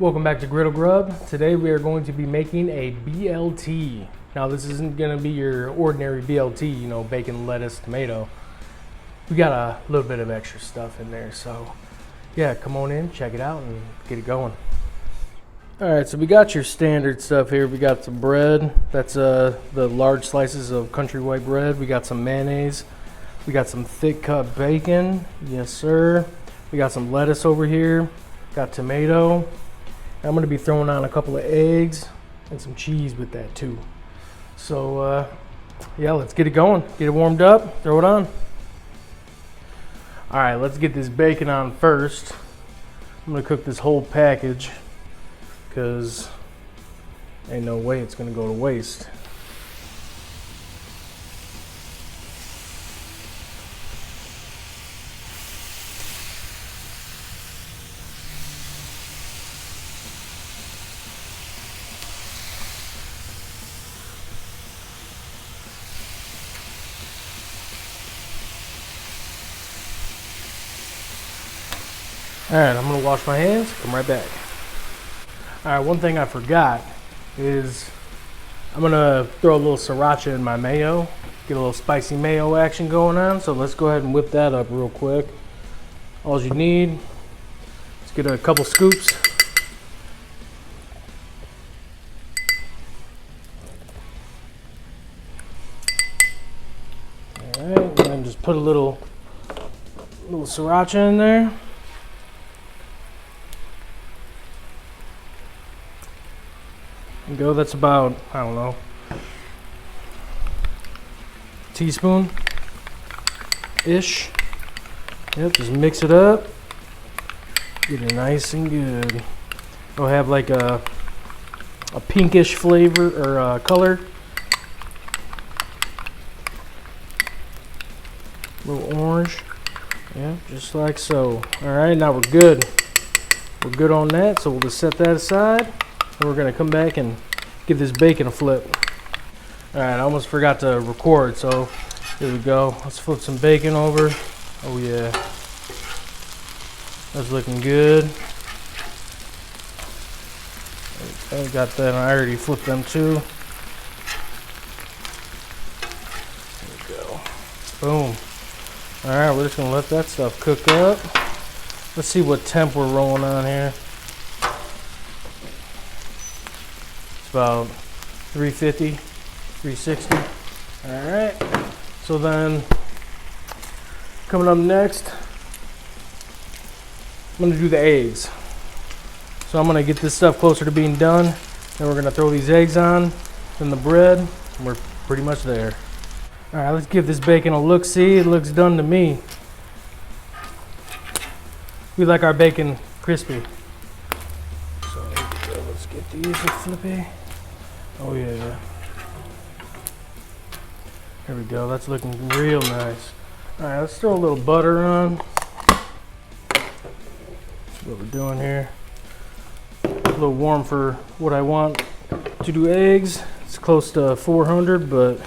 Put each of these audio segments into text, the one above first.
Welcome back to Griddle Grub. Today we are going to be making a BLT. Now this isn't going to be your ordinary BLT, you know, bacon, lettuce, tomato. We got a little bit of extra stuff in there, so yeah, come on in, check it out, and get it going. Alright, so we got your standard stuff here. We got some bread. That's the large slices of country white bread. We got some mayonnaise. We got some thick cut bacon. Yes, sir. We got some lettuce over here. Got tomato. I'm going to be throwing on a couple of eggs and some cheese with that too. So, yeah, let's get it going. Get it warmed up. Throw it on. Alright, let's get this bacon on first. I'm going to cook this whole package because ain't no way it's going to go to waste. Alright, I'm going to wash my hands, come right back. Alright, one thing I forgot is I'm going to throw a little Sriracha in my mayo, get a little spicy mayo action going on, so let's go ahead and whip that up real quick. All you need, let's get a couple scoops. Alright, and then just put a little Sriracha in there. Go, that's about, I don't know, teaspoon-ish. Yep, just mix it up. Get it nice and good. It'll have like a pinkish flavor or color. A little orange. Yeah, just like so. Alright, now we're good. We're good on that, so we'll just set that aside. And we're going to come back and give this bacon a flip. Alright, I almost forgot to record, so here we go. Let's flip some bacon over. Oh yeah. That's looking good. Okay, got that. I already flipped them too. There we go. Boom. Alright, we're just going to let that stuff cook up. Let's see what temp we're rolling on here. About 350, 360. All right. So then, coming up next, I'm gonna do the eggs. So I'm gonna get this stuff closer to being done. Then we're gonna throw these eggs on, then the bread, and we're pretty much there. All right, let's give this bacon a look-see. It looks done to me. We like our bacon crispy. So let's get these flippy. Oh yeah. There we go. That's looking real nice. Alright, let's throw a little butter on. That's what we're doing here. A little warm for what I want to do eggs. It's close to 400, but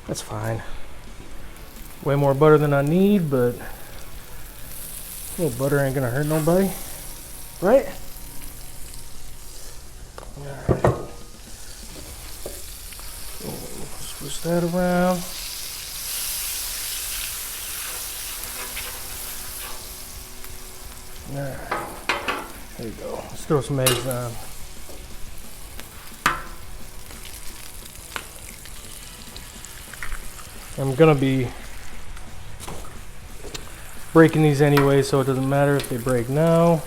that's fine. Way more butter than I need, but a little butter ain't gonna hurt nobody. Right? Alright. Switch that around. Alright, there you go. Let's throw some eggs on. I'm gonna be breaking these anyway, so it doesn't matter if they break now.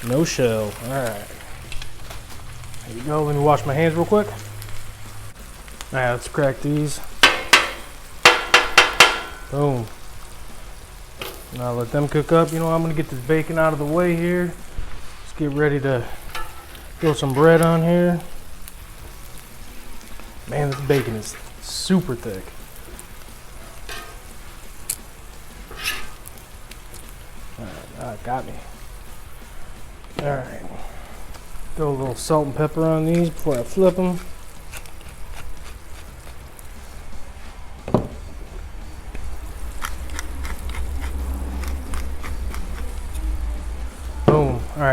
No shell. Alright. There you go. Let me wash my hands real quick. Alright, let's crack these. Boom. Now let them cook up. You know, I'm going to get this bacon out of the way here. Let's get ready to throw some bread on here. Man, this bacon is super thick. Alright, got me. Alright. Throw a little salt and pepper on these before I flip them.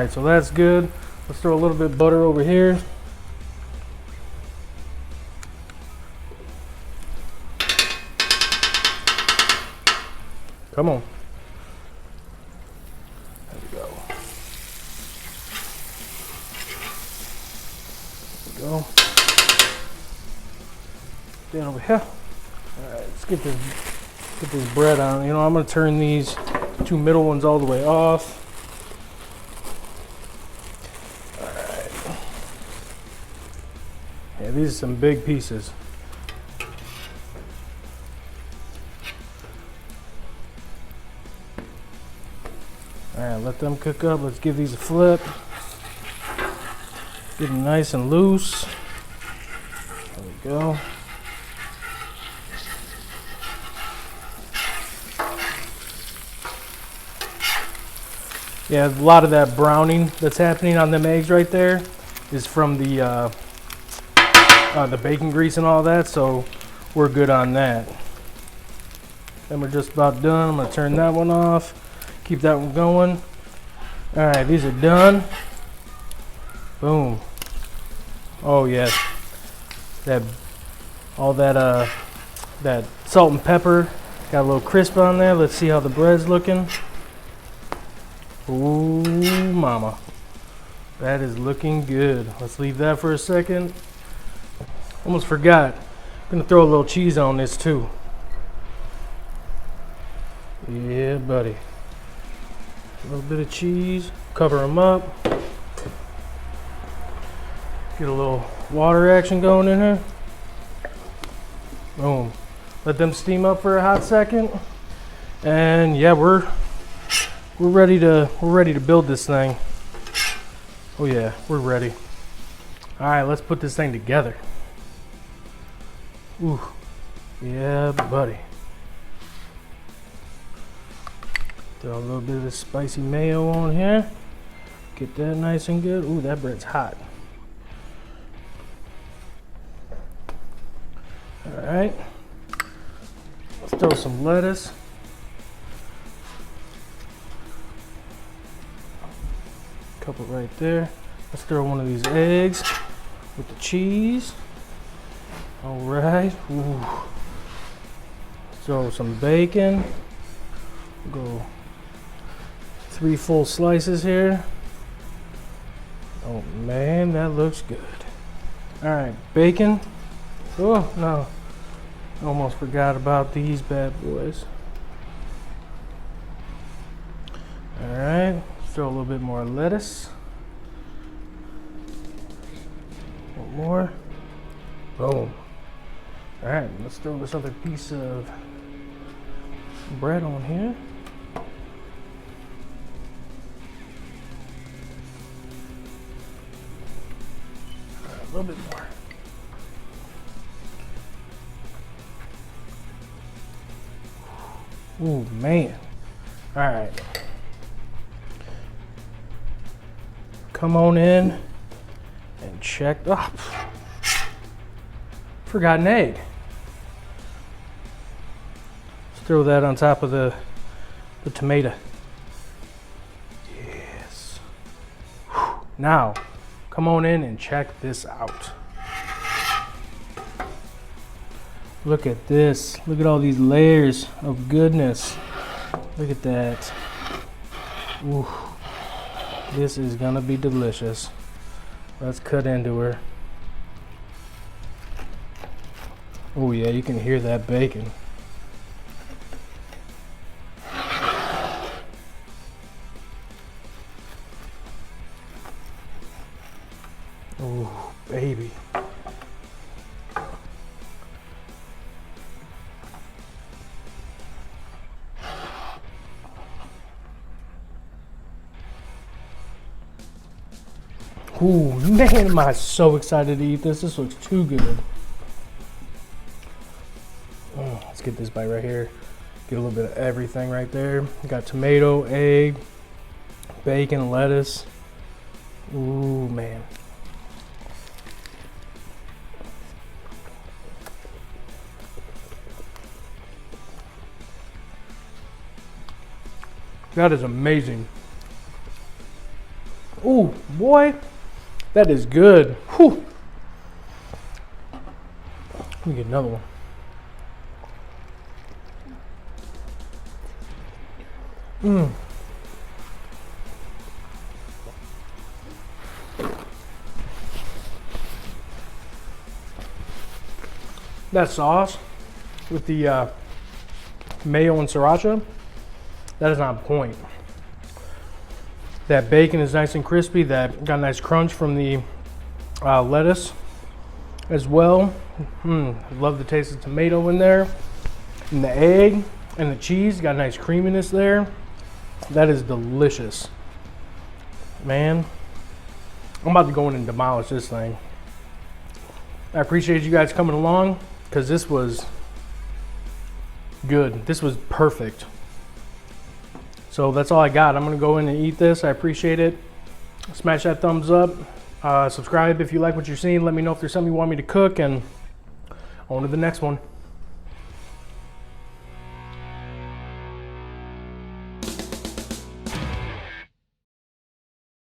right, so that's good. Let's throw a little bit of butter over here. Come on. There we go. There we go. Down over here. All right, let's get this bread on. You know, I'm gonna turn these two middle ones all the way off. All right. Yeah, these are some big pieces. All right, let them cook up. Let's give these a flip. Get them nice and loose. There we go. Yeah, a lot of that browning that's happening on them eggs right there is from the bacon grease and all that, so we're good on that. Then we're just about done. I'm gonna turn that one off. Keep that one going. All right, these are done. Boom. Oh yes, that salt and pepper got a little crisp on there. Let's see how the bread's looking. Ooh, mama, that is looking good. Let's leave that for a second. Almost forgot. I'm gonna throw a little cheese on this too. Yeah, buddy. A little bit of cheese. Cover them up. Get a little water action going in here. Boom. Let them steam up for a hot second. And yeah, we're ready to build this thing. Oh yeah, we're ready. All right, let's put this thing together. Ooh, yeah, buddy. Throw a little bit of this spicy mayo on here. Get that nice and good. Ooh, that bread's hot. All right, let's throw some lettuce. Couple right there. Let's throw one of these eggs with the cheese. All right. Ooh. Throw some bacon. We'll go 3 full slices here. Oh man, that looks good. All right, bacon. Oh no, almost forgot about these bad boys. All right. Throw a little bit more lettuce. One more. Boom. All right, let's throw this other piece of bread on here. All right, a little bit more. Ooh, man. All right. Come on in and check. Oh, forgot an egg. Let's throw that on top of the tomato. Yes. Now, come on in and check this out. Look at this. Look at all these layers of goodness. Look at that. Ooh. This is gonna be delicious. Let's cut into her. Oh yeah, you can hear that bacon. Oh, baby. Ooh, man, am I so excited to eat this. This looks too good. Oh, let's get this bite right here. Get a little bit of everything right there. Got tomato, egg, bacon, lettuce. Ooh, man. That is amazing. Ooh, boy, that is good. Whew. Let me get another one. Mmm. That sauce with the mayo and sriracha, that is on point. That bacon is nice and crispy. That got a nice crunch from the lettuce as well. Love the taste of tomato in there. And the egg and the cheese got a nice creaminess there. That is delicious. Man, I'm about to go in and demolish this thing. I appreciate you guys coming along because this was good. This was perfect. So that's all I got. I'm gonna go in and eat this. I appreciate it. Smash that thumbs up. Subscribe if you like what you're seeing. Let me know if there's something you want me to cook, and on to the next one.